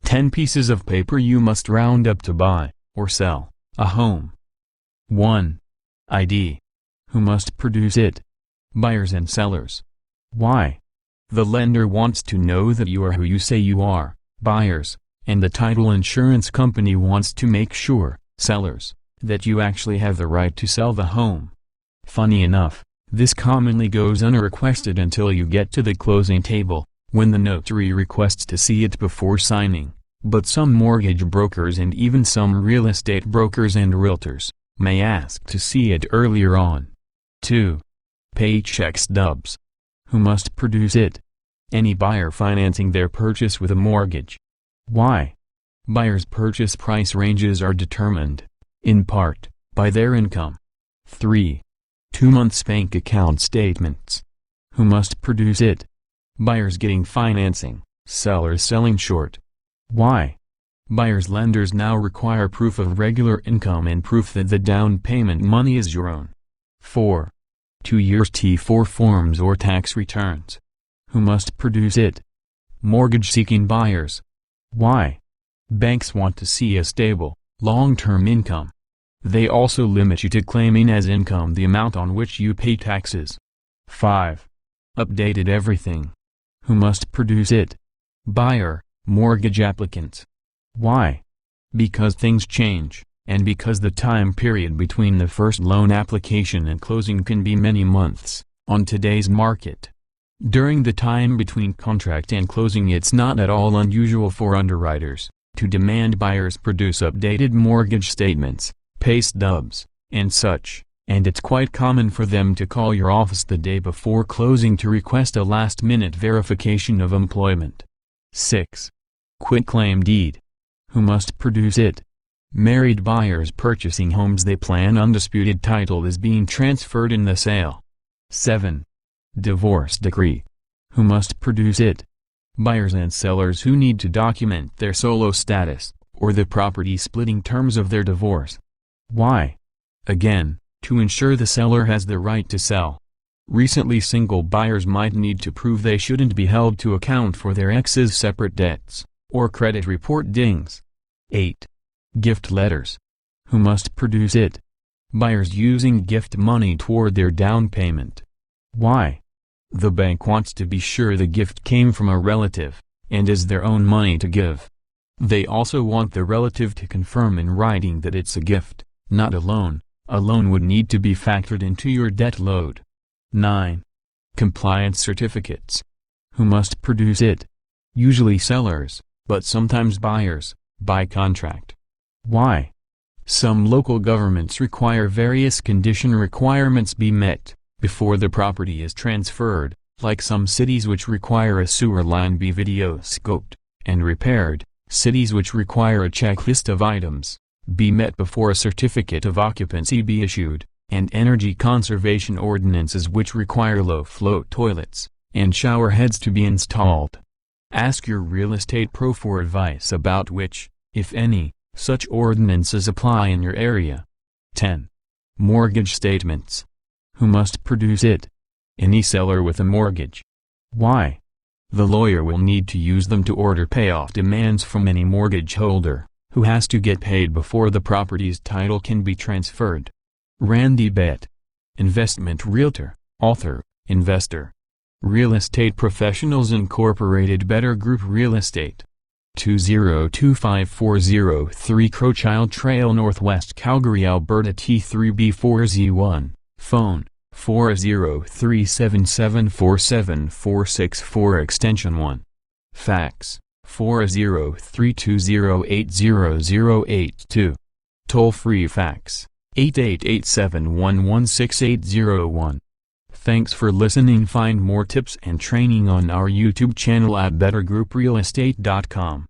10 pieces of paper you must round up to buy, or sell, a home. 1. ID. Who must produce it? Buyers and sellers. Why? The lender wants to know that you are who you say you are, buyers, and the title insurance company wants to make sure, sellers, that you actually have the right to sell the home. Funny enough, this commonly goes unrequested until you get to the closing table, when the notary requests to see it before signing, but some mortgage brokers and even some real estate brokers and realtors may ask to see it earlier on. 2. Paycheck stubs. Who must produce it? Any buyer financing their purchase with a mortgage. Why? Buyers' purchase price ranges are determined, in part, by their income. 3. 2 months bank account statements. Who must produce it? Buyers getting financing, sellers selling short. Why? Buyers' lenders now require proof of regular income and proof that the down payment money is your own. 4. 2 years T4 forms or tax returns. Who must produce it? Mortgage-seeking buyers. Why? Banks want to see a stable, long-term income. They also limit you to claiming as income the amount on which you pay taxes. 5. Updated everything. Who must produce it? Buyer, mortgage applicants. Why? Because things change, and because the time period between the first loan application and closing can be many months, on today's market. During the time between contract and closing, it's not at all unusual for underwriters to demand buyers produce updated mortgage statements, pay stubs, and such, and it's quite common for them to call your office the day before closing to request a last-minute verification of employment. 6. Quitclaim deed. Who must produce it? Married buyers purchasing homes they plan undisputed title is being transferred in the sale. 7. Divorce decree. Who must produce it? Buyers and sellers who need to document their solo status, or the property splitting terms of their divorce. Why? Again, to ensure the seller has the right to sell. Recently single buyers might need to prove they shouldn't be held to account for their ex's separate debts, or credit report dings. 8. Gift letters. Who must produce it? Buyers using gift money toward their down payment. Why? The bank wants to be sure the gift came from a relative, and is their own money to give. They also want the relative to confirm in writing that it's a gift, not a loan. A loan would need to be factored into your debt load. 9. Compliance certificates. Who must produce it? Usually sellers, but sometimes buyers, by contract. Why? Some local governments require various condition requirements be met before the property is transferred, like some cities which require a sewer line be video scoped and repaired, cities which require a checklist of items be met before a certificate of occupancy be issued, and energy conservation ordinances which require low-flow toilets and shower heads to be installed. Ask your real estate pro for advice about which, if any, such ordinances apply in your area. 10. Mortgage statements. Who must produce it? Any seller with a mortgage. Why? The lawyer will need to use them to order payoff demands from any mortgage holder, who has to get paid before the property's title can be transferred. Randy Bett. Investment realtor, author, investor. Real Estate Professionals Incorporated, Better Group Real Estate. 2025403 Crowchild Trail, Northwest Calgary, Alberta, T3B4Z1. Phone, 403-774-7464 extension 1. Fax, 403-208-0082. Toll-free fax, 888-711-6801. Thanks for listening. Find more tips and training on our YouTube channel at bettergrouprealestate.com.